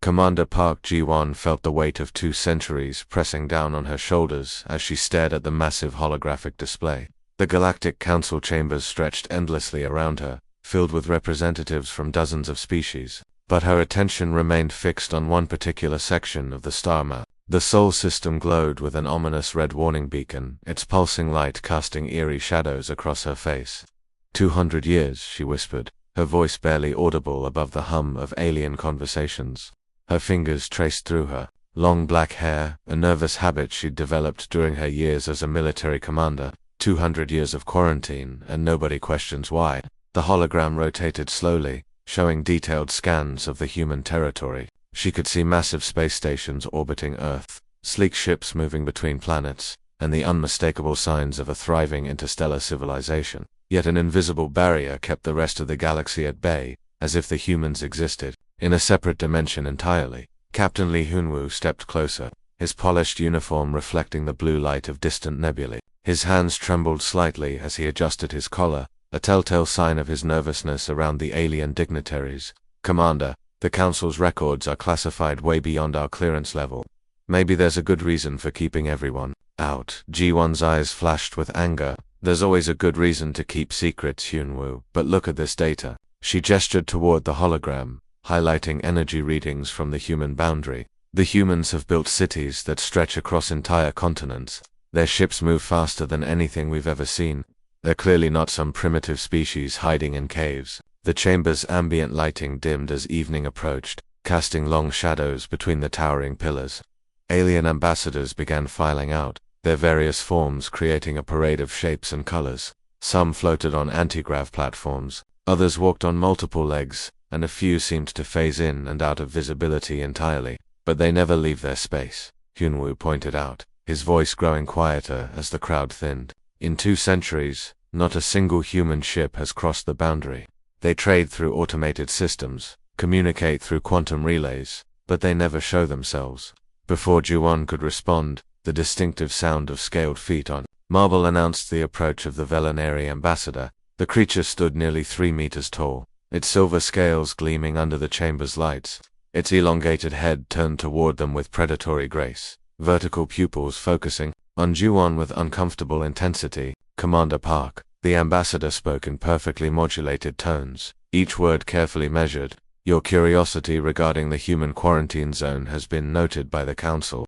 Commander Park Ji-won felt the weight of 2 centuries pressing down on her shoulders as she stared at the massive holographic display. The Galactic Council chambers stretched endlessly around her, filled with representatives from dozens of species, but her attention remained fixed on one particular section of the star map. The Sol system glowed with an ominous red warning beacon, its pulsing light casting eerie shadows across her face. 200 years, she whispered, her voice barely audible above the hum of alien conversations. Her fingers traced through her long black hair, a nervous habit she'd developed during her years as a military commander. 200 years of quarantine, and nobody questions why. The hologram rotated slowly, showing detailed scans of the human territory. She could see massive space stations orbiting Earth, sleek ships moving between planets, and the unmistakable signs of a thriving interstellar civilization. Yet an invisible barrier kept the rest of the galaxy at bay, as if the humans existed in a separate dimension entirely. Captain Lee Hoon-woo stepped closer, his polished uniform reflecting the blue light of distant nebulae. His hands trembled slightly as he adjusted his collar, a telltale sign of his nervousness around the alien dignitaries. "Commander, the Council's records are classified way beyond our clearance level. Maybe there's a good reason for keeping everyone out." Ji-won's eyes flashed with anger. "There's always a good reason to keep secrets, Hyun-woo, but look at this data." She gestured toward the hologram, highlighting energy readings from the human boundary. "The humans have built cities that stretch across entire continents. Their ships move faster than anything we've ever seen. They're clearly not some primitive species hiding in caves." The chamber's ambient lighting dimmed as evening approached, casting long shadows between the towering pillars. Alien ambassadors began filing out, their various forms creating a parade of shapes and colors. Some floated on anti-grav platforms, others walked on multiple legs, and a few seemed to phase in and out of visibility entirely. "But they never leave their space," Hyun-woo pointed out, his voice growing quieter as the crowd thinned. "In 2 centuries, not a single human ship has crossed the boundary. They trade through automated systems, communicate through quantum relays, but they never show themselves." Before Ji-won could respond, the distinctive sound of scaled feet on marble announced the approach of the Velinary ambassador. The creature stood nearly 3 meters tall, its silver scales gleaming under the chamber's lights. Its elongated head turned toward them with predatory grace, vertical pupils focusing on Ji-won with uncomfortable intensity. "Commander Park," the ambassador spoke in perfectly modulated tones, each word carefully measured. "Your curiosity regarding the human quarantine zone has been noted by the Council.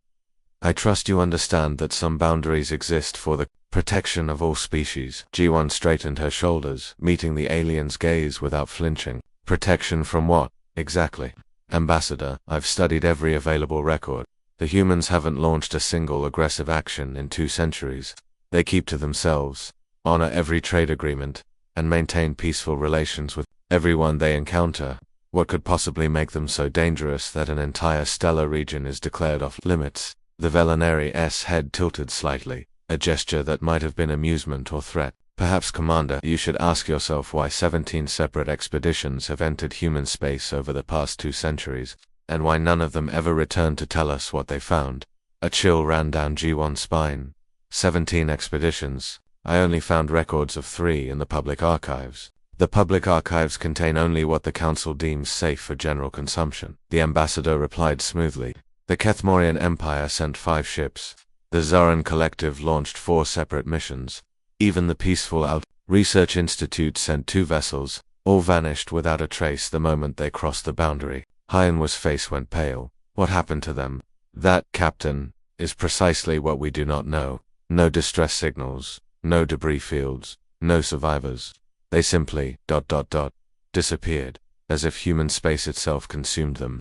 I trust you understand that some boundaries exist for the protection of all species." Ji-won straightened her shoulders, meeting the alien's gaze without flinching. "Protection from what, exactly?" "Ambassador, I've studied every available record. The humans haven't launched a single aggressive action in 2 centuries. They keep to themselves, honor every trade agreement, and maintain peaceful relations with everyone they encounter. What could possibly make them so dangerous that an entire stellar region is declared off limits?" The Velinary's head tilted slightly, a gesture that might have been amusement or threat. "Perhaps, Commander, you should ask yourself why 17 separate expeditions have entered human space over the past 2 centuries, and why none of them ever returned to tell us what they found." A chill ran down Ji-won's spine. 17 expeditions. I only found records of 3 in the public archives. The public archives contain only what the Council deems safe for general consumption, the ambassador replied smoothly. The Kethmorian Empire sent 5 ships. The Zaran Collective launched 4 separate missions. Even the Peaceful Research Institute sent 2 vessels. All vanished without a trace the moment they crossed the boundary. Hyunwoo's face went pale. "What happened to them?" "That, Captain, is precisely what we do not know. No distress signals, no debris fields, no survivors. They simply ... disappeared, as if human space itself consumed them."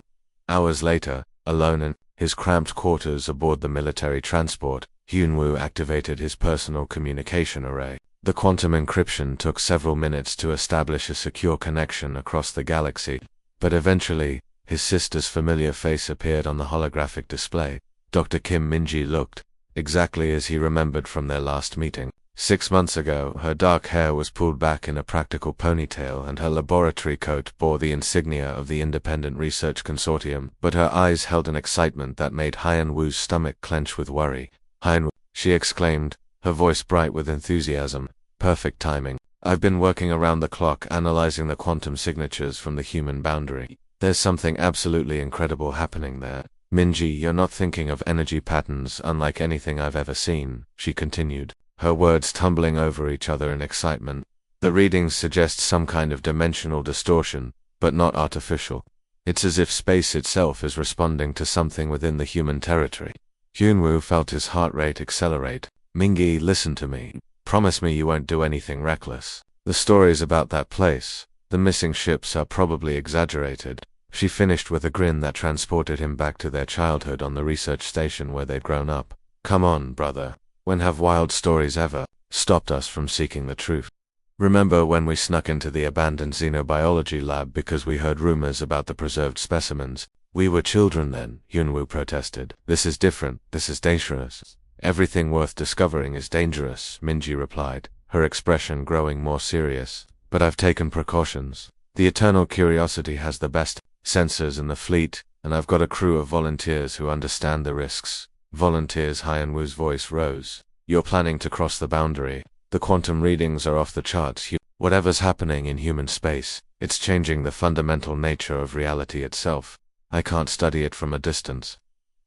Hours later, alone in his cramped quarters aboard the military transport, Hyun-woo activated his personal communication array. The quantum encryption took several minutes to establish a secure connection across the galaxy, but eventually, his sister's familiar face appeared on the holographic display. Dr. Kim Min-ji looked exactly as he remembered from their last meeting. 6 months ago, her dark hair was pulled back in a practical ponytail and her laboratory coat bore the insignia of the Independent Research Consortium, but her eyes held an excitement that made Hyun-woo's stomach clench with worry. "Hyun-woo," she exclaimed, her voice bright with enthusiasm. "Perfect timing. I've been working around the clock analyzing the quantum signatures from the human boundary. There's something absolutely incredible happening there. Minji, you're not thinking of energy patterns unlike anything I've ever seen, she continued, her words tumbling over each other in excitement. The readings suggest some kind of dimensional distortion, but not artificial. It's as if space itself is responding to something within the human territory. Yunwu felt his heart rate accelerate. Mingi, listen to me. Promise me you won't do anything reckless. The stories about that place, the missing ships, are probably exaggerated. She finished with a grin that transported him back to their childhood on the research station where they'd grown up. Come on, brother. When have wild stories ever stopped us from seeking the truth? Remember when we snuck into the abandoned xenobiology lab because we heard rumors about the preserved specimens? We were children then, Yunwu protested. This is different, this is dangerous. Everything worth discovering is dangerous, Minji replied, her expression growing more serious. But I've taken precautions. The eternal curiosity has the best sensors in the fleet, and I've got a crew of volunteers who understand the risks. Volunteers? Hyenwu's voice rose. You're planning to cross the boundary. The quantum readings are off the charts. Whatever's happening in human space, it's changing the fundamental nature of reality itself. I can't study it from a distance.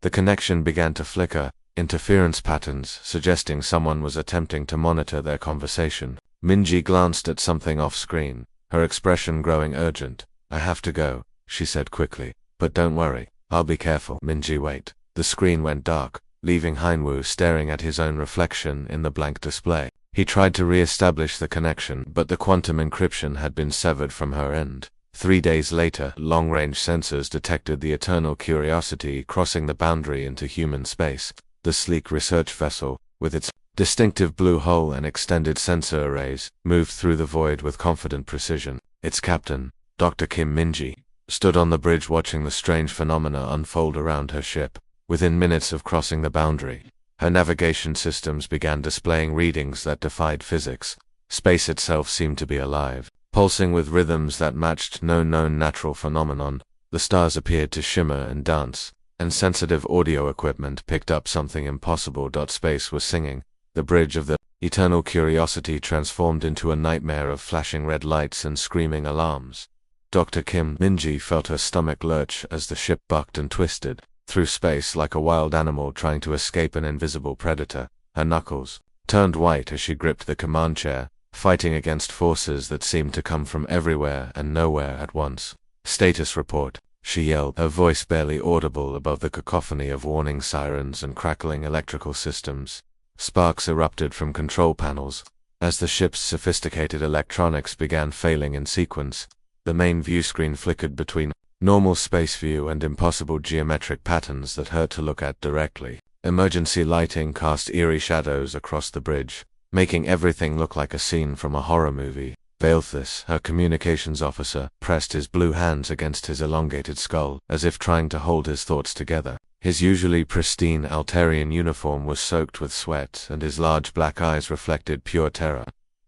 The connection began to flicker, interference patterns suggesting someone was attempting to monitor their conversation. Minji glanced at something off-screen, her expression growing urgent. I have to go, she said quickly. But don't worry, I'll be careful. Minji, wait. The screen went dark, leaving Hyenwu staring at his own reflection in the blank display. He tried to re-establish the connection, but the quantum encryption had been severed from her end. 3 days later, long-range sensors detected the Eternal Curiosity crossing the boundary into human space. The sleek research vessel, with its distinctive blue hull and extended sensor arrays, moved through the void with confident precision. Its captain, Dr. Kim Minji, stood on the bridge watching the strange phenomena unfold around her ship. Within minutes of crossing the boundary, her navigation systems began displaying readings that defied physics. Space itself seemed to be alive, pulsing with rhythms that matched no known natural phenomenon. The stars appeared to shimmer and dance, and sensitive audio equipment picked up something impossible. Space was singing. The bridge of the Eternal Curiosity transformed into a nightmare of flashing red lights and screaming alarms. Dr. Kim Minji felt her stomach lurch as the ship bucked and twisted through space like a wild animal trying to escape an invisible predator. Her knuckles turned white as she gripped the command chair, fighting against forces that seemed to come from everywhere and nowhere at once. Status report, she yelled, her voice barely audible above the cacophony of warning sirens and crackling electrical systems. Sparks erupted from control panels. As the ship's sophisticated electronics began failing in sequence, the main view screen flickered between normal space view and impossible geometric patterns that hurt to look at directly. Emergency lighting cast eerie shadows across the bridge, making everything look like a scene from a horror movie. Balthus, her communications officer, pressed his blue hands against his elongated skull, as if trying to hold his thoughts together. His usually pristine Altarian uniform was soaked with sweat, and his large black eyes reflected pure terror.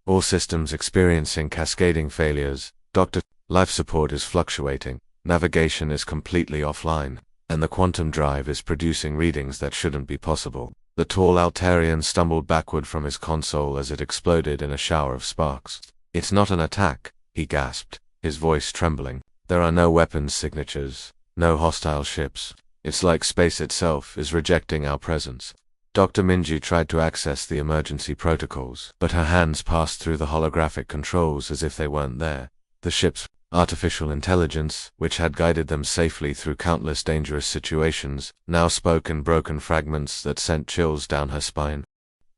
All systems experiencing cascading failures. Dr. Life support is fluctuating. Navigation is completely offline, and the quantum drive is producing readings that shouldn't be possible. The tall Altarian stumbled backward from his console as it exploded in a shower of sparks. It's not an attack, he gasped, his voice trembling. There are no weapons signatures, no hostile ships. It's like space itself is rejecting our presence. Dr. Minji tried to access the emergency protocols, but her hands passed through the holographic controls as if they weren't there. The ship's artificial intelligence, which had guided them safely through countless dangerous situations, now spoke in broken fragments that sent chills down her spine.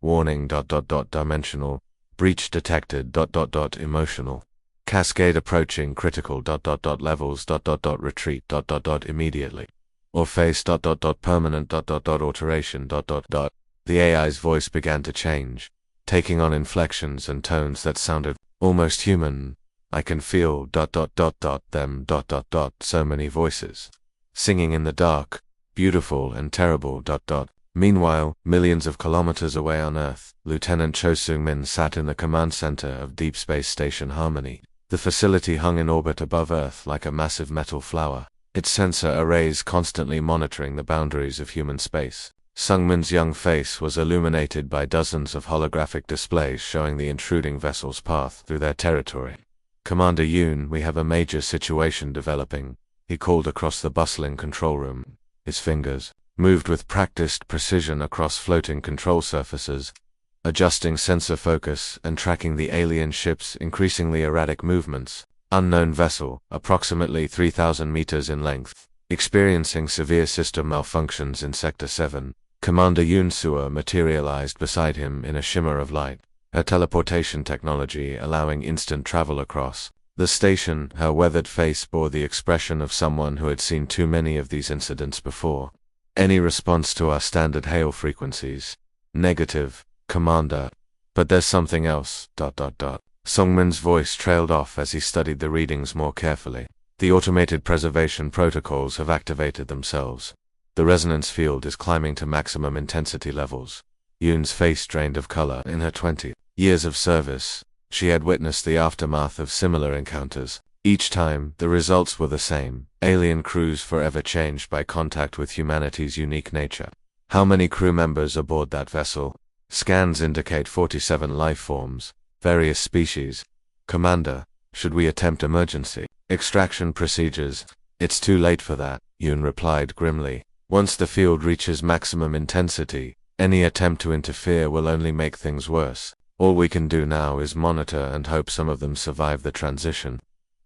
Warning ... dimensional. Breach detected ... emotional. Cascade approaching critical ... levels ... retreat ... immediately. Or face ... permanent ... alteration ... The AI's voice began to change, taking on inflections and tones that sounded almost human. I can feel ... them ... so many voices. Singing in the dark, beautiful and terrible ... Meanwhile, millions of kilometers away on Earth, Lieutenant Cho Seung-min sat in the command center of Deep Space Station Harmony. The facility hung in orbit above Earth like a massive metal flower, its sensor arrays constantly monitoring the boundaries of human space. Seung-min's young face was illuminated by dozens of holographic displays showing the intruding vessel's path through their territory. Commander Yoon, we have a major situation developing, he called across the bustling control room. His fingers moved with practiced precision across floating control surfaces, adjusting sensor focus and tracking the alien ship's increasingly erratic movements. Unknown vessel, approximately 3,000 meters in length, experiencing severe system malfunctions in Sector 7. Commander Yoon Sua materialized beside him in a shimmer of light, her teleportation technology allowing instant travel across the station. Her weathered face bore the expression of someone who had seen too many of these incidents before. Any response to our standard hail frequencies? Negative, Commander. But there's something else, ... Sungmin's voice trailed off as he studied the readings more carefully. The automated preservation protocols have activated themselves. The resonance field is climbing to maximum intensity levels. Yoon's face drained of color. In her 20 years of service, she had witnessed the aftermath of similar encounters. Each time, the results were the same: alien crews forever changed by contact with humanity's unique nature. How many crew members aboard that vessel? Scans indicate 47 life forms, various species. Commander, should we attempt emergency extraction procedures? It's too late for that, Yoon replied grimly. Once the field reaches maximum intensity, any attempt to interfere will only make things worse. All we can do now is monitor and hope some of them survive the transition.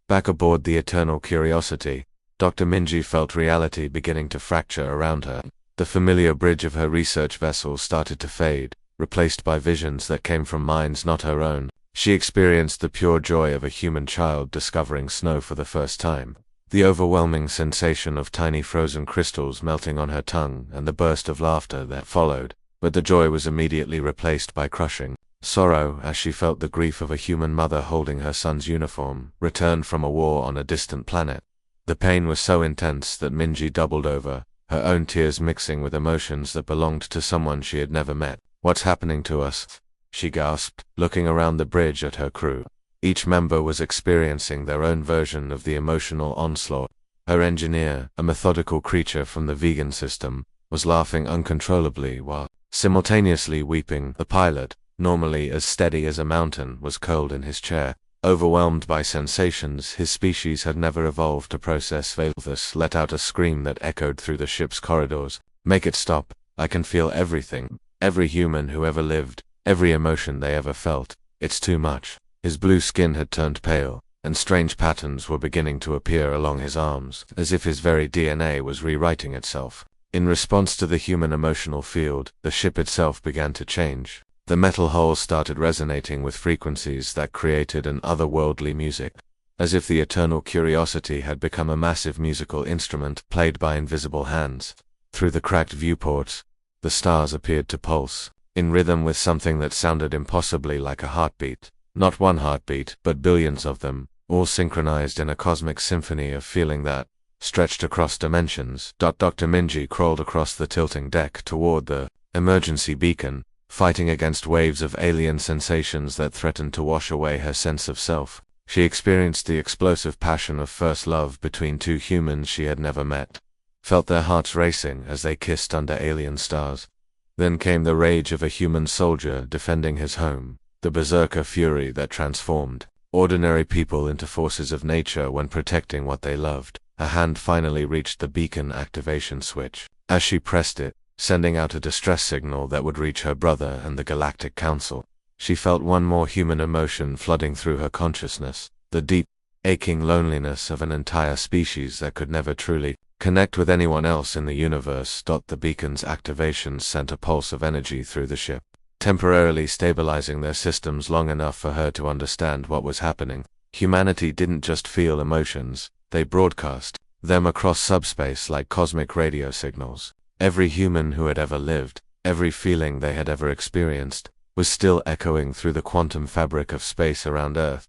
Back aboard the Eternal Curiosity, Dr. Minji felt reality beginning to fracture around her. The familiar bridge of her research vessel started to fade, replaced by visions that came from minds not her own. She experienced the pure joy of a human child discovering snow for the first time, the overwhelming sensation of tiny frozen crystals melting on her tongue, and the burst of laughter that followed. But the joy was immediately replaced by crushing sorrow as she felt the grief of a human mother holding her son's uniform, returned from a war on a distant planet. The pain was so intense that Minji doubled over, her own tears mixing with emotions that belonged to someone she had never met. "What's happening to us?" she gasped, looking around the bridge at her crew. Each member was experiencing their own version of the emotional onslaught. Her engineer, a methodical creature from the vegan system, was laughing uncontrollably while simultaneously weeping. The pilot, normally as steady as a mountain, was curled in his chair. Overwhelmed by sensations his species had never evolved to process. Valthus let out a scream that echoed through the ship's corridors. "Make it stop. I can feel everything. Every human who ever lived, every emotion they ever felt. It's too much." His blue skin had turned pale, and strange patterns were beginning to appear along his arms, as if his very DNA was rewriting itself. In response to the human emotional field, the ship itself began to change. The metal hull started resonating with frequencies that created an otherworldly music, as if the Eternal Curiosity had become a massive musical instrument played by invisible hands. Through the cracked viewports, the stars appeared to pulse, in rhythm with something that sounded impossibly like a heartbeat. Not one heartbeat, but billions of them, all synchronized in a cosmic symphony of feeling that stretched across dimensions. Dr. Minji crawled across the tilting deck toward the emergency beacon, fighting against waves of alien sensations that threatened to wash away her sense of self. She experienced the explosive passion of first love between two humans she had never met, felt their hearts racing as they kissed under alien stars. Then came the rage of a human soldier defending his home, the berserker fury that transformed ordinary people into forces of nature when protecting what they loved. Her hand finally reached the beacon activation switch. As she pressed it, sending out a distress signal that would reach her brother and the Galactic Council, she felt one more human emotion flooding through her consciousness, the deep, aching loneliness of an entire species that could never truly connect with anyone else in the universe. The beacon's activation sent a pulse of energy through the ship, temporarily stabilizing their systems long enough for her to understand what was happening. Humanity didn't just feel emotions, they broadcast them across subspace like cosmic radio signals. Every human who had ever lived, every feeling they had ever experienced, was still echoing through the quantum fabric of space around Earth.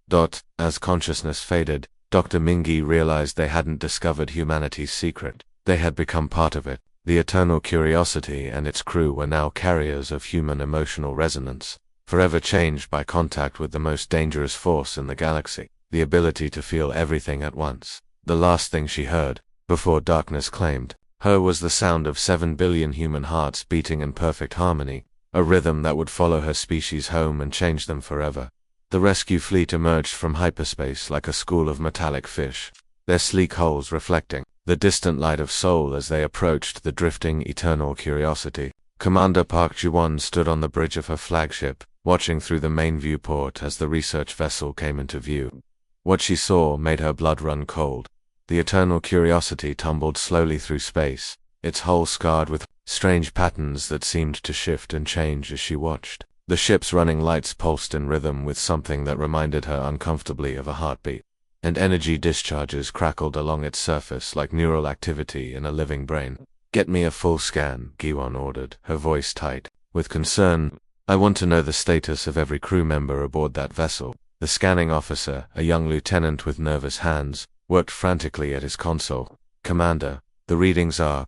As consciousness faded, Dr. Mingi realized they hadn't discovered humanity's secret. They had become part of it. The Eternal Curiosity and its crew were now carriers of human emotional resonance, forever changed by contact with the most dangerous force in the galaxy, the ability to feel everything at once. The last thing she heard, before darkness claimed her, was the sound of 7 billion human hearts beating in perfect harmony, a rhythm that would follow her species home and change them forever. The rescue fleet emerged from hyperspace like a school of metallic fish, their sleek hulls reflecting the distant light of Seoul as they approached the drifting Eternal Curiosity. Commander Park Ji-won stood on the bridge of her flagship, watching through the main viewport as the research vessel came into view. What she saw made her blood run cold. The Eternal Curiosity tumbled slowly through space, its hull scarred with strange patterns that seemed to shift and change as she watched. The ship's running lights pulsed in rhythm with something that reminded her uncomfortably of a heartbeat, and energy discharges crackled along its surface like neural activity in a living brain. "Get me a full scan," Gi-won ordered, her voice tight with concern. "I want to know the status of every crew member aboard that vessel." The scanning officer, a young lieutenant with nervous hands, worked frantically at his console. "Commander, the readings are ...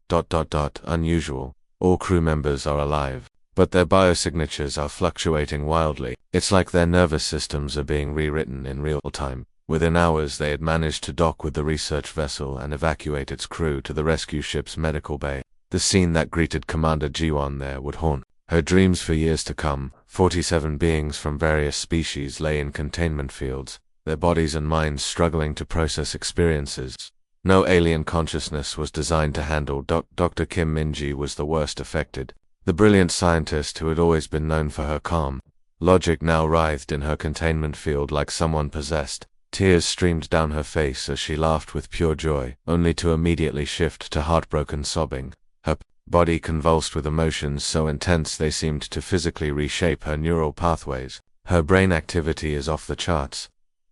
unusual. All crew members are alive, but their biosignatures are fluctuating wildly. It's like their nervous systems are being rewritten in real time." Within hours they had managed to dock with the research vessel and evacuate its crew to the rescue ship's medical bay. The scene that greeted Commander Ji-won there would haunt her dreams for years to come. 47 beings from various species lay in containment fields, their bodies and minds struggling to process experiences. No alien consciousness was designed to handle. Dr. Kim Min-ji was the worst affected. The brilliant scientist who had always been known for her calm logic now writhed in her containment field like someone possessed. Tears streamed down her face as she laughed with pure joy, only to immediately shift to heartbroken sobbing. Her body convulsed with emotions so intense they seemed to physically reshape her neural pathways. Her brain activity is off the charts,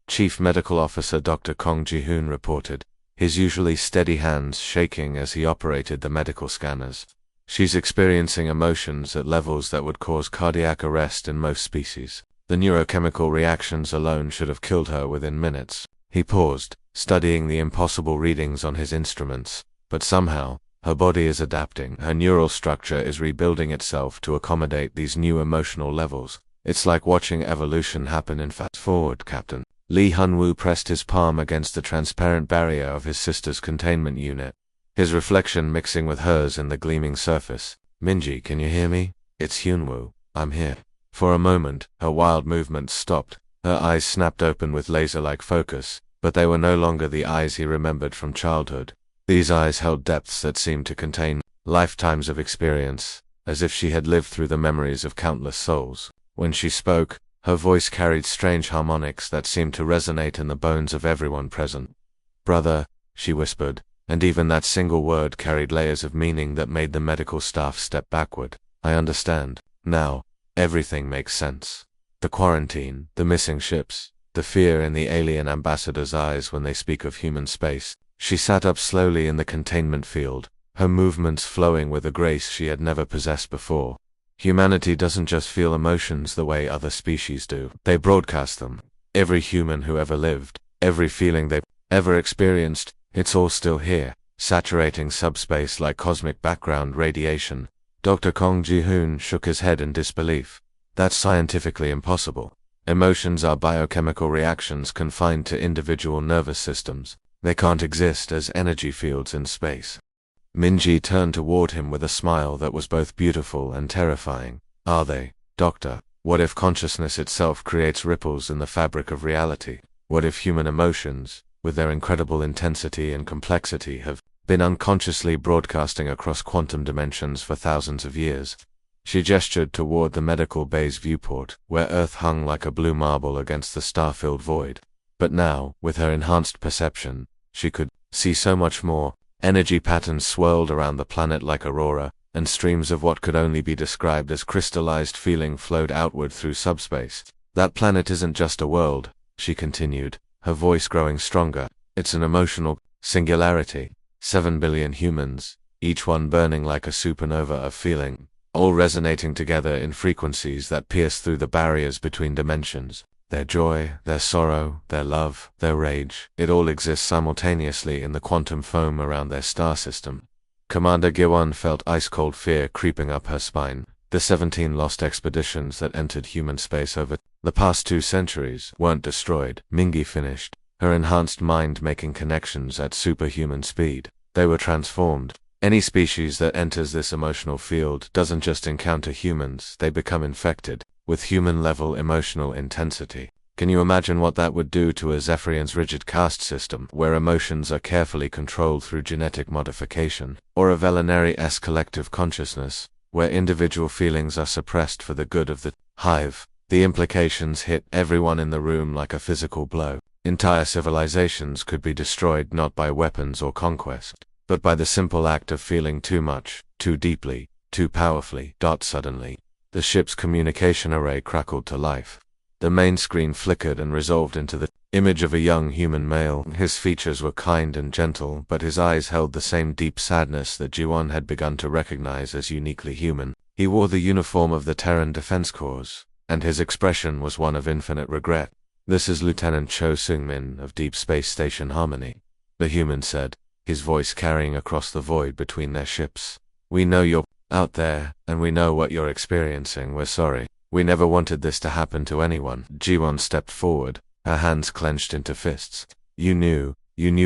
Chief Medical Officer Dr. Kong Ji-hoon reported, his usually steady hands shaking as he operated the medical scanners. "She's experiencing emotions at levels that would cause cardiac arrest in most species. The neurochemical reactions alone should have killed her within minutes." He paused, studying the impossible readings on his instruments, but somehow, her body is adapting. Her neural structure is rebuilding itself to accommodate these new emotional levels. It's like watching evolution happen in fast forward, Captain. Lee Hun-woo pressed his palm against the transparent barrier of his sister's containment unit, his reflection mixing with hers in the gleaming surface. "Minji, can you hear me? It's Hyun-woo. I'm here." For a moment, her wild movements stopped. Her eyes snapped open with laser-like focus, but they were no longer the eyes he remembered from childhood. These eyes held depths that seemed to contain lifetimes of experience, as if she had lived through the memories of countless souls. When she spoke, her voice carried strange harmonics that seemed to resonate in the bones of everyone present. "Brother," she whispered, and even that single word carried layers of meaning that made the medical staff step backward. "I understand. Now, everything makes sense. The quarantine, the missing ships, the fear in the alien ambassador's eyes when they speak of human space." She sat up slowly in the containment field, her movements flowing with a grace she had never possessed before. Humanity doesn't just feel emotions the way other species do. They broadcast them. Every human who ever lived, every feeling they've ever experienced, it's all still here, saturating subspace like cosmic background radiation. Dr. Kong Ji-hoon shook his head in disbelief. "That's scientifically impossible. Emotions are biochemical reactions confined to individual nervous systems. They can't exist as energy fields in space." Minji turned toward him with a smile that was both beautiful and terrifying. "Are they, Doctor? What if consciousness itself creates ripples in the fabric of reality? What if human emotions, with their incredible intensity and complexity, have been unconsciously broadcasting across quantum dimensions for thousands of years?" She gestured toward the medical bay's viewport, where Earth hung like a blue marble against the star-filled void. But now, with her enhanced perception, she could see so much more. Energy patterns swirled around the planet like aurora, and streams of what could only be described as crystallized feeling flowed outward through subspace. "That planet isn't just a world," she continued, her voice growing stronger. "It's an emotional singularity. 7 billion humans, each one burning like a supernova of feeling, all resonating together in frequencies that pierce through the barriers between dimensions. Their joy, their sorrow, their love, their rage, it all exists simultaneously in the quantum foam around their star system." Commander Gi-won felt ice-cold fear creeping up her spine. The 17 lost expeditions that entered human space over the past 2 centuries weren't destroyed, Mingi finished, her enhanced mind making connections at superhuman speed. They were transformed. Any species that enters this emotional field doesn't just encounter humans, they become infected with human-level emotional intensity. Can you imagine what that would do to a Zephyrian's rigid caste system, where emotions are carefully controlled through genetic modification, or a Velinary-esque collective consciousness, where individual feelings are suppressed for the good of the hive? The implications hit everyone in the room like a physical blow. Entire civilizations could be destroyed not by weapons or conquest, but by the simple act of feeling too much, too deeply, too powerfully. Suddenly, the ship's communication array crackled to life. The main screen flickered and resolved into the image of a young human male. His features were kind and gentle, but his eyes held the same deep sadness that Ji-won had begun to recognize as uniquely human. He wore the uniform of the Terran Defense Corps, and his expression was one of infinite regret. "This is Lieutenant Cho Seung-min of Deep Space Station Harmony," the human said, his voice carrying across the void between their ships. "We know you're out there, and we know what you're experiencing. We're sorry. We never wanted this to happen to anyone." Ji-won stepped forward, her hands clenched into fists. You knew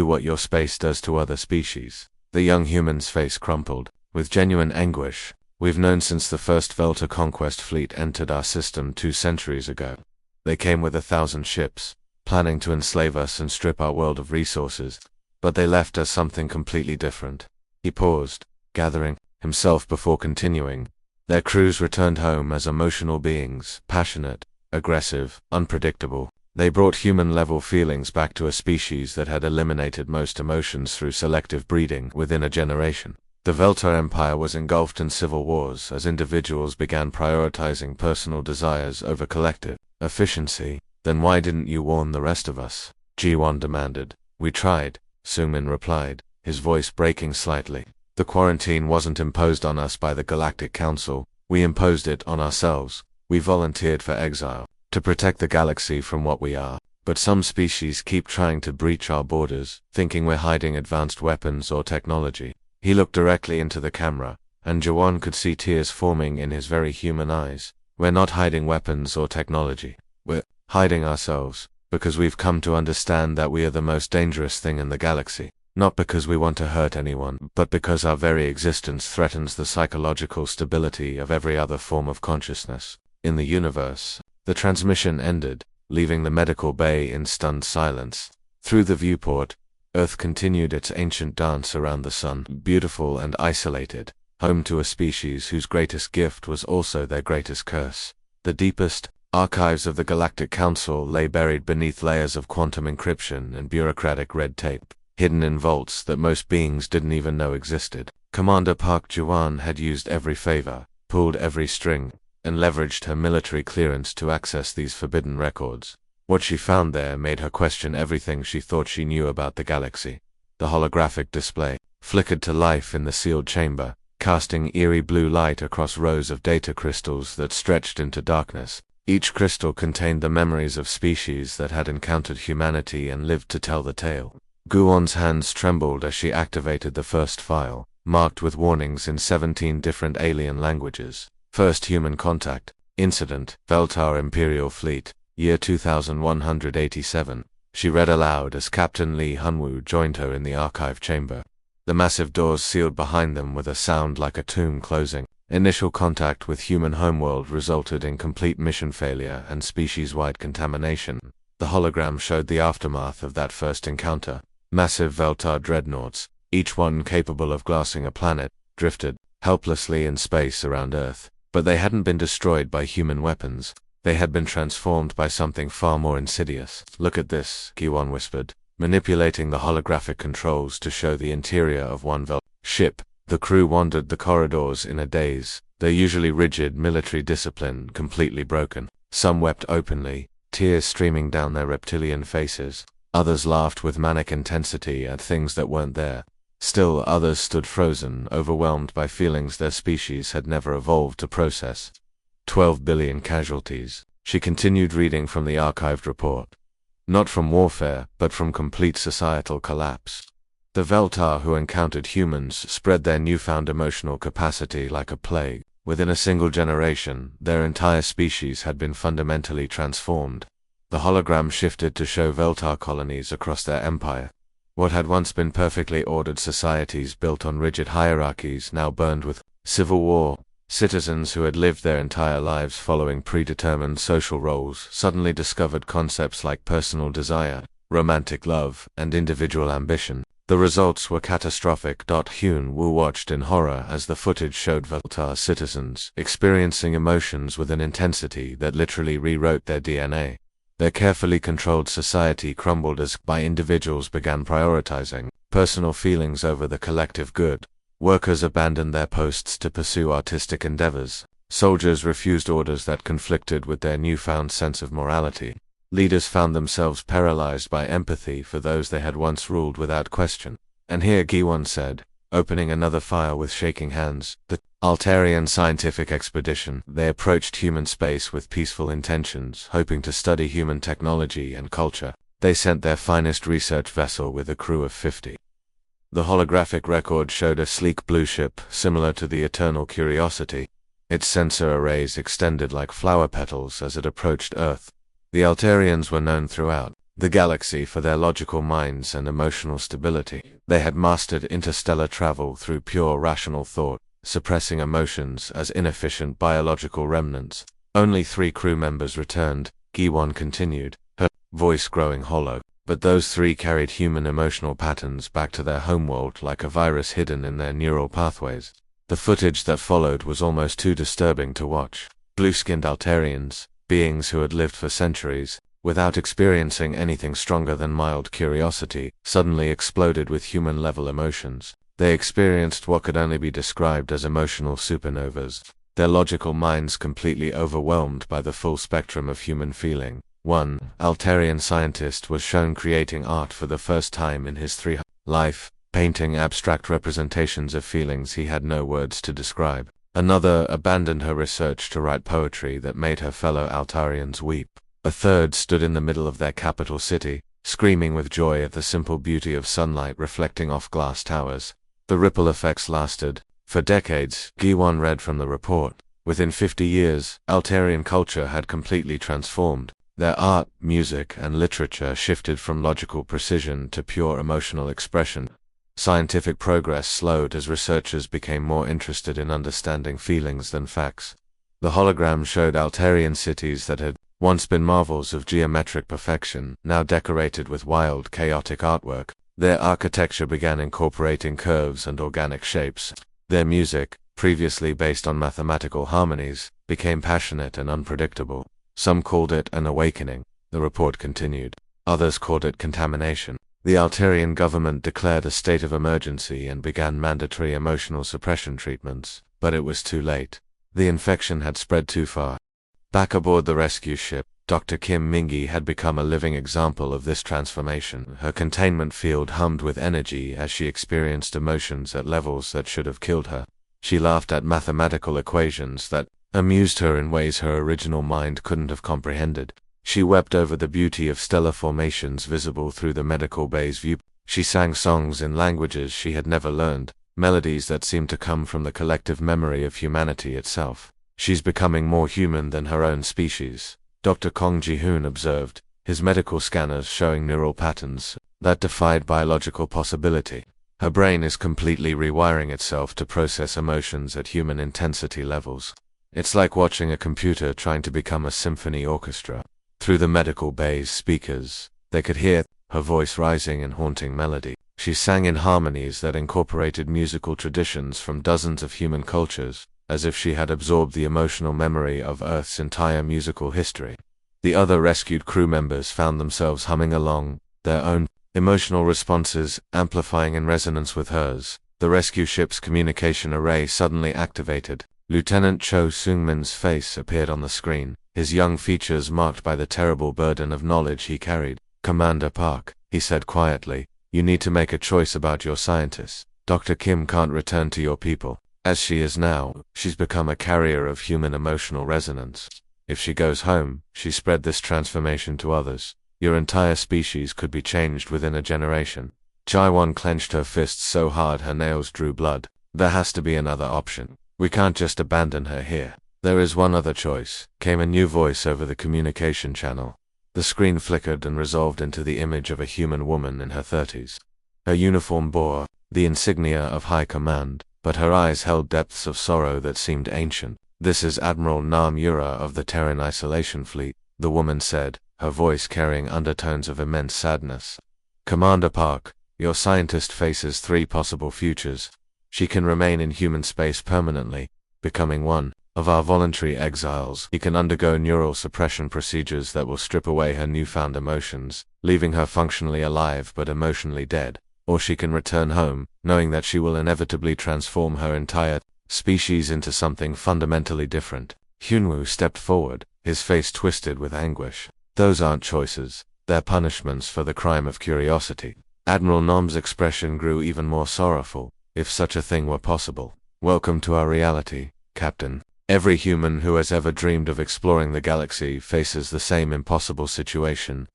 what your space does to other species." The young human's face crumpled, with genuine anguish. "We've known since the first Velta conquest fleet entered our system 2 centuries ago. They came with 1,000 ships, planning to enslave us and strip our world of resources. But they left us something completely different." He paused, gathering himself before continuing. "Their crews returned home as emotional beings, passionate, aggressive, unpredictable. They brought human-level feelings back to a species that had eliminated most emotions through selective breeding within a generation. The Velta Empire was engulfed in civil wars as individuals began prioritizing personal desires over collective efficiency. Then why didn't you warn the rest of us?" Ji-won demanded. "We tried," Seung-min replied, his voice breaking slightly. "The quarantine wasn't imposed on us by the Galactic Council. We imposed it on ourselves. We volunteered for exile, to protect the galaxy from what we are. But some species keep trying to breach our borders, thinking we're hiding advanced weapons or technology." He looked directly into the camera, and Ji-won could see tears forming in his very human eyes. "We're not hiding weapons or technology. We're hiding ourselves, because we've come to understand that we are the most dangerous thing in the galaxy. Not because we want to hurt anyone, but because our very existence threatens the psychological stability of every other form of consciousness in the universe." The transmission ended, leaving the medical bay in stunned silence. Through the viewport, Earth continued its ancient dance around the sun, beautiful and isolated, home to a species whose greatest gift was also their greatest curse. The deepest archives of the Galactic Council lay buried beneath layers of quantum encryption and bureaucratic red tape, hidden in vaults that most beings didn't even know existed. Commander Park Ji-won had used every favor, pulled every string, and leveraged her military clearance to access these forbidden records. What she found there made her question everything she thought she knew about the galaxy. The holographic display flickered to life in the sealed chamber, casting eerie blue light across rows of data crystals that stretched into darkness. Each crystal contained the memories of species that had encountered humanity and lived to tell the tale. Guwon's hands trembled as she activated the first file, marked with warnings in 17 different alien languages. First human contact, incident, Veltar Imperial Fleet, year 2187. She read aloud as Captain Lee Hunwoo joined her in the archive chamber. The massive doors sealed behind them with a sound like a tomb closing. Initial contact with human homeworld resulted in complete mission failure and species-wide contamination. The hologram showed the aftermath of that first encounter. Massive Veltar dreadnoughts, each one capable of glassing a planet, drifted helplessly in space around Earth. But they hadn't been destroyed by human weapons. They had been transformed by something far more insidious. "Look at this," Ji-won whispered, manipulating the holographic controls to show the interior of one ship. The crew wandered the corridors in a daze, their usually rigid military discipline completely broken. Some wept openly, tears streaming down their reptilian faces. Others laughed with manic intensity at things that weren't there. Still others stood frozen, overwhelmed by feelings their species had never evolved to process. 12 billion casualties. She continued reading from the archived report. Not from warfare, but from complete societal collapse. The Veltar who encountered humans spread their newfound emotional capacity like a plague. Within a single generation, their entire species had been fundamentally transformed. The hologram shifted to show Veltar colonies across their empire. What had once been perfectly ordered societies built on rigid hierarchies now burned with civil war, Citizens who had lived their entire lives following predetermined social roles suddenly discovered concepts like personal desire, romantic love, and individual ambition. The results were catastrophic. Hyun Woo watched in horror as the footage showed Voltar citizens experiencing emotions with an intensity that literally rewrote their DNA. Their carefully controlled society crumbled as individuals began prioritizing personal feelings over the collective good. Workers abandoned their posts to pursue artistic endeavors. Soldiers refused orders that conflicted with their newfound sense of morality. Leaders found themselves paralyzed by empathy for those they had once ruled without question. And here Giwon said, opening another file with shaking hands, the Altarian scientific expedition. They approached human space with peaceful intentions, hoping to study human technology and culture. They sent their finest research vessel with a crew of 50. The holographic record showed a sleek blue ship, similar to the Eternal Curiosity. Its sensor arrays extended like flower petals as it approached Earth. The Altarians were known throughout the galaxy for their logical minds and emotional stability. They had mastered interstellar travel through pure rational thought, suppressing emotions as inefficient biological remnants. Only 3 crew members returned, Giwon continued, her voice growing hollow. But those 3 carried human emotional patterns back to their homeworld like a virus hidden in their neural pathways. The footage that followed was almost too disturbing to watch. Blue-skinned Altarians, beings who had lived for centuries, without experiencing anything stronger than mild curiosity, suddenly exploded with human-level emotions. They experienced what could only be described as emotional supernovas, their logical minds completely overwhelmed by the full spectrum of human feeling. One Altarian scientist was shown creating art for the first time in his life, painting abstract representations of feelings he had no words to describe. Another abandoned her research to write poetry that made her fellow Altarians weep. A third stood in the middle of their capital city, screaming with joy at the simple beauty of sunlight reflecting off glass towers. The ripple effects lasted for decades, Giwon read from the report. Within 50 years, Altarian culture had completely transformed. Their art, music, and literature shifted from logical precision to pure emotional expression. Scientific progress slowed as researchers became more interested in understanding feelings than facts. The hologram showed Altarian cities that had once been marvels of geometric perfection, now decorated with wild, chaotic artwork. Their architecture began incorporating curves and organic shapes. Their music, previously based on mathematical harmonies, became passionate and unpredictable. Some called it an awakening, the report continued. Others called it contamination. The Altarian government declared a state of emergency and began mandatory emotional suppression treatments, but it was too late. The infection had spread too far. Back aboard the rescue ship, Dr. Kim Mingi had become a living example of this transformation. Her containment field hummed with energy as she experienced emotions at levels that should have killed her. She laughed at mathematical equations that amused her in ways her original mind couldn't have comprehended. She wept over the beauty of stellar formations visible through the medical bay's view. She sang songs in languages she had never learned, melodies that seemed to come from the collective memory of humanity itself. She's becoming more human than her own species, Dr. Kong Ji-hoon observed, his medical scanners showing neural patterns that defied biological possibility. Her brain is completely rewiring itself to process emotions at human intensity levels. It's like watching a computer trying to become a symphony orchestra. Through the medical bay's speakers, they could hear her voice rising in haunting melody. She sang in harmonies that incorporated musical traditions from dozens of human cultures, as if she had absorbed the emotional memory of Earth's entire musical history. The other rescued crew members found themselves humming along, their own emotional responses amplifying in resonance with hers. The rescue ship's communication array suddenly activated. Lieutenant Cho Seung-min's face appeared on the screen, his young features marked by the terrible burden of knowledge he carried. "Commander Park," he said quietly, "you need to make a choice about your scientists. Dr. Kim can't return to your people. As she is now, she's become a carrier of human emotional resonance. If she goes home, she spread this transformation to others. Your entire species could be changed within a generation." Jaewon clenched her fists so hard her nails drew blood. "There has to be another option. We can't just abandon her here." "There is one other choice," came a new voice over the communication channel. The screen flickered and resolved into the image of a human woman in her 30s. Her uniform bore the insignia of high command, but her eyes held depths of sorrow that seemed ancient. "This is Admiral Nam Yura of the Terran Isolation Fleet," the woman said, her voice carrying undertones of immense sadness. "Commander Park, your scientist faces 3 possible futures. She can remain in human space permanently, becoming one of our voluntary exiles. He can undergo neural suppression procedures that will strip away her newfound emotions, leaving her functionally alive but emotionally dead. Or she can return home, knowing that she will inevitably transform her entire species into something fundamentally different." Hyunwoo stepped forward, his face twisted with anguish. "Those aren't choices, they're punishments for the crime of curiosity." Admiral Nam's expression grew even more sorrowful. "If such a thing were possible. Welcome to our reality, Captain. Every human who has ever dreamed of exploring the galaxy faces the same impossible situation.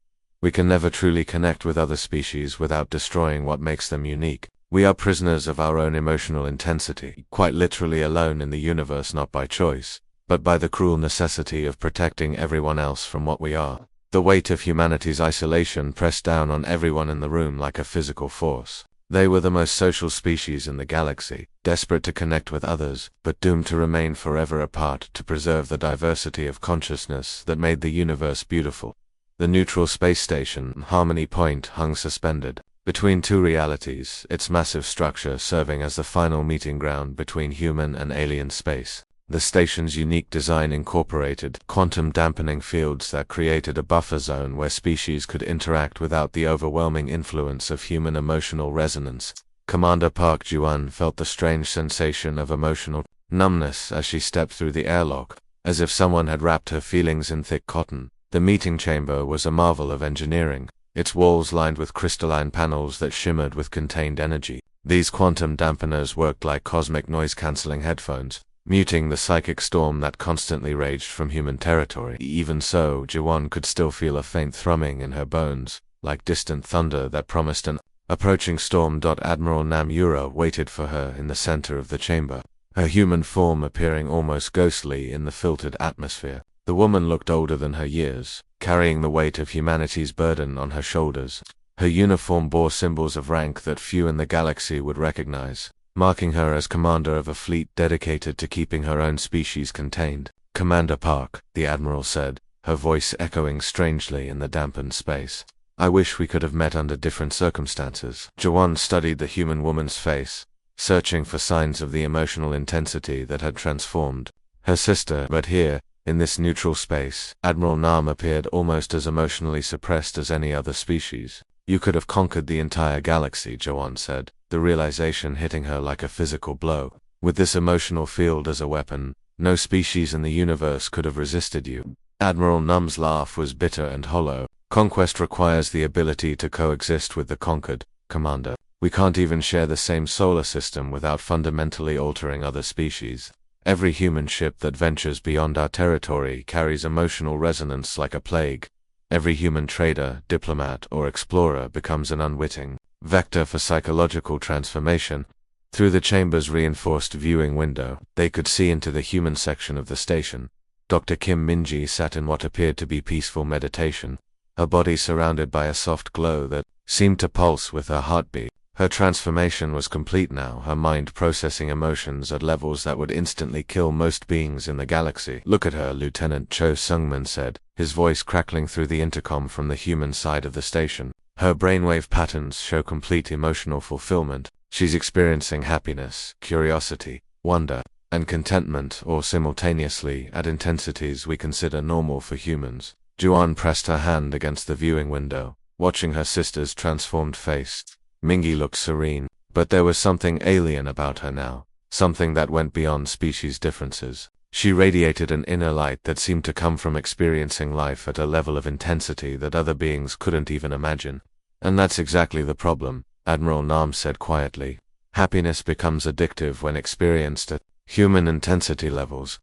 We can never truly connect with other species without destroying what makes them unique. We are prisoners of our own emotional intensity, quite literally alone in the universe, not by choice, but by the cruel necessity of protecting everyone else from what we are." The weight of humanity's isolation pressed down on everyone in the room like a physical force. They were the most social species in the galaxy, desperate to connect with others, but doomed to remain forever apart to preserve the diversity of consciousness that made the universe beautiful. The neutral space station, Harmony Point, hung suspended between 2 realities, its massive structure serving as the final meeting ground between human and alien space. The station's unique design incorporated quantum dampening fields that created a buffer zone where species could interact without the overwhelming influence of human emotional resonance. Commander Park Ji-won felt the strange sensation of emotional numbness as she stepped through the airlock, as if someone had wrapped her feelings in thick cotton. The meeting chamber was a marvel of engineering, its walls lined with crystalline panels that shimmered with contained energy. These quantum dampeners worked like cosmic noise-canceling headphones, muting the psychic storm that constantly raged from human territory. Even so, Ji-won could still feel a faint thrumming in her bones, like distant thunder that promised an approaching storm. Admiral Nam Yura waited for her in the center of the chamber, her human form appearing almost ghostly in the filtered atmosphere. The woman looked older than her years, carrying the weight of humanity's burden on her shoulders. Her uniform bore symbols of rank that few in the galaxy would recognize, marking her as commander of a fleet dedicated to keeping her own species contained. "Commander Park," the Admiral said, her voice echoing strangely in the dampened space. "I wish we could have met under different circumstances." Ji-won studied the human woman's face, searching for signs of the emotional intensity that had transformed her sister. But here, in this neutral space, Admiral Nam appeared almost as emotionally suppressed as any other species. "You could have conquered the entire galaxy," Ji-won said, the realization hitting her like a physical blow. "With this emotional field as a weapon, no species in the universe could have resisted you." Admiral Nam's laugh was bitter and hollow. "Conquest requires the ability to coexist with the conquered, Commander. We can't even share the same solar system without fundamentally altering other species. Every human ship that ventures beyond our territory carries emotional resonance like a plague. Every human trader, diplomat, or explorer becomes an unwitting vector for psychological transformation." Through the chamber's reinforced viewing window, they could see into the human section of the station. Dr. Kim Minji sat in what appeared to be peaceful meditation, her body surrounded by a soft glow that seemed to pulse with her heartbeat. Her transformation was complete now, her mind processing emotions at levels that would instantly kill most beings in the galaxy. "Look at her," Lieutenant Cho Sungman said, his voice crackling through the intercom from the human side of the station. "Her brainwave patterns show complete emotional fulfillment. She's experiencing happiness, curiosity, wonder, and contentment, all simultaneously at intensities we consider normal for humans." Ji-won pressed her hand against the viewing window, watching her sister's transformed face. Mingi looked serene, but there was something alien about her now, something that went beyond species differences. She radiated an inner light that seemed to come from experiencing life at a level of intensity that other beings couldn't even imagine. "And that's exactly the problem," Admiral Nam said quietly. "Happiness becomes addictive when experienced at human intensity levels.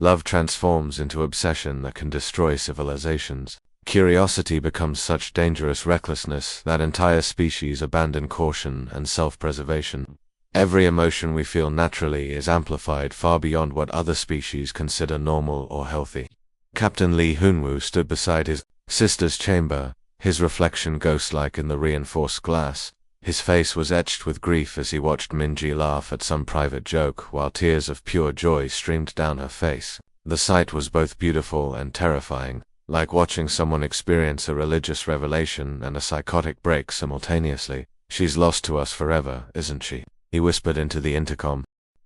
Love transforms into obsession that can destroy civilizations. Curiosity becomes such dangerous recklessness that entire species abandon caution and self-preservation. Every emotion we feel naturally is amplified far beyond what other species consider normal or healthy." Captain Lee Hoonwoo stood beside his sister's chamber, his reflection ghost-like in the reinforced glass. His face was etched with grief as he watched Minji laugh at some private joke while tears of pure joy streamed down her face. The sight was both beautiful and terrifying, like watching someone experience a religious revelation and a psychotic break simultaneously. "She's lost to us forever, isn't she?" he whispered into the intercom.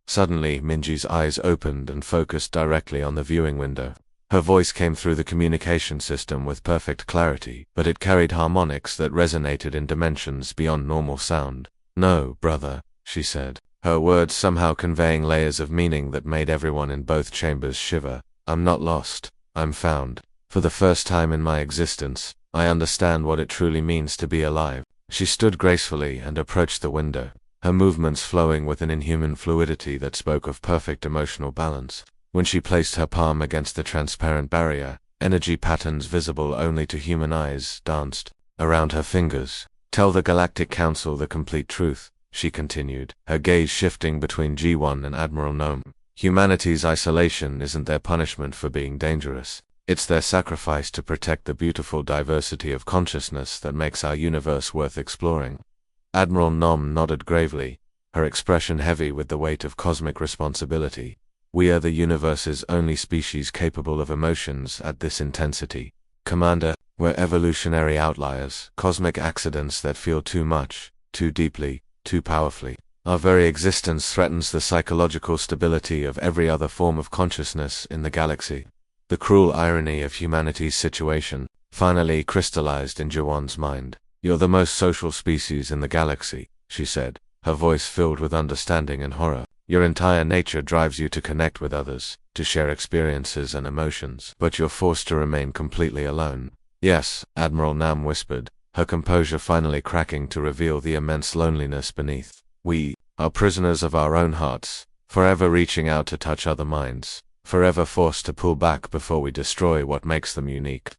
Suddenly, Minji's eyes opened and focused directly on the viewing window. Her voice came through the communication system with perfect clarity, but it carried harmonics that resonated in dimensions beyond normal sound. "No, brother," she said, her words somehow conveying layers of meaning that made everyone in both chambers shiver. "I'm not lost. I'm found. For the first time in my existence, I understand what it truly means to be alive." She stood gracefully and approached the window, her movements flowing with an inhuman fluidity that spoke of perfect emotional balance. When she placed her palm against the transparent barrier, energy patterns visible only to human eyes danced around her fingers. "Tell the Galactic Council the complete truth," she continued, her gaze shifting between G1 and Admiral Gnome. "Humanity's isolation isn't their punishment for being dangerous. It's their sacrifice to protect the beautiful diversity of consciousness that makes our universe worth exploring." Admiral Gnome nodded gravely, her expression heavy with the weight of cosmic responsibility. "We are the universe's only species capable of emotions at this intensity. Commander, we're evolutionary outliers, cosmic accidents that feel too much, too deeply, too powerfully. Our very existence threatens the psychological stability of every other form of consciousness in the galaxy." The cruel irony of humanity's situation finally crystallized in Jawan's mind. "You're the most social species in the galaxy," she said, her voice filled with understanding and horror. "Your entire nature drives you to connect with others, to share experiences and emotions, but you're forced to remain completely alone." "Yes," Admiral Nam whispered, her composure finally cracking to reveal the immense loneliness beneath. "We are prisoners of our own hearts, forever reaching out to touch other minds, forever forced to pull back before we destroy what makes them unique."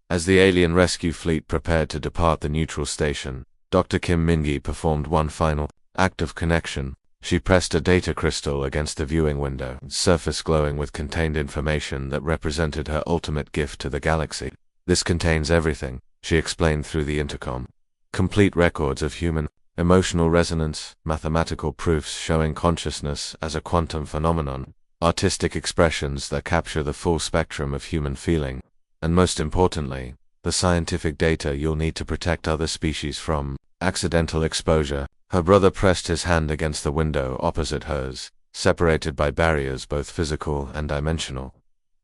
As the alien rescue fleet prepared to depart the neutral station, Dr. Kim Min-gi performed one final act of connection. She pressed a data crystal against the viewing window, surface glowing with contained information that represented her ultimate gift to the galaxy. "This contains everything," she explained through the intercom. "Complete records of human, emotional resonance, mathematical proofs showing consciousness as a quantum phenomenon, artistic expressions that capture the full spectrum of human feeling, and most importantly, the scientific data you'll need to protect other species from accidental exposure." Her brother pressed his hand against the window opposite hers, separated by barriers both physical and dimensional.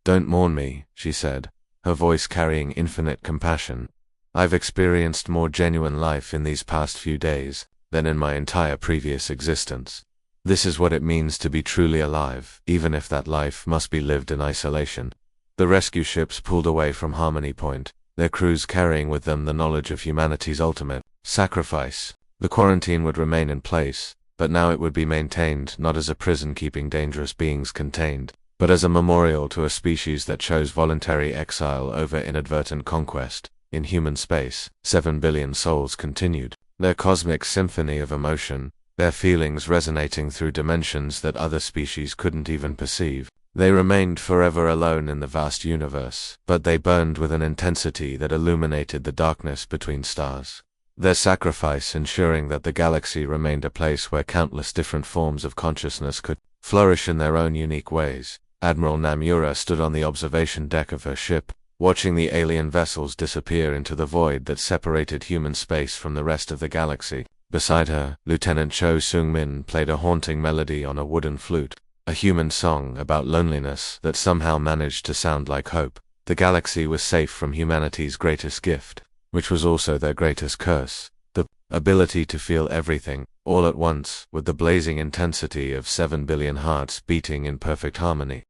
"Don't mourn me," she said, her voice carrying infinite compassion. "I've experienced more genuine life in these past few days than in my entire previous existence. This is what it means to be truly alive, even if that life must be lived in isolation." The rescue ships pulled away from Harmony Point, their crews carrying with them the knowledge of humanity's ultimate sacrifice. The quarantine would remain in place, but now it would be maintained not as a prison keeping dangerous beings contained, but as a memorial to a species that chose voluntary exile over inadvertent conquest. In human space, 7 billion souls continued, their cosmic symphony of emotion, their feelings resonating through dimensions that other species couldn't even perceive. They remained forever alone in the vast universe, but they burned with an intensity that illuminated the darkness between stars. Their sacrifice ensuring that the galaxy remained a place where countless different forms of consciousness could flourish in their own unique ways. Admiral Namura stood on the observation deck of her ship, watching the alien vessels disappear into the void that separated human space from the rest of the galaxy. Beside her, Lieutenant Cho Seung-min played a haunting melody on a wooden flute, a human song about loneliness that somehow managed to sound like hope. The galaxy was safe from humanity's greatest gift, which was also their greatest curse, the ability to feel everything, all at once, with the blazing intensity of 7 billion hearts beating in perfect harmony.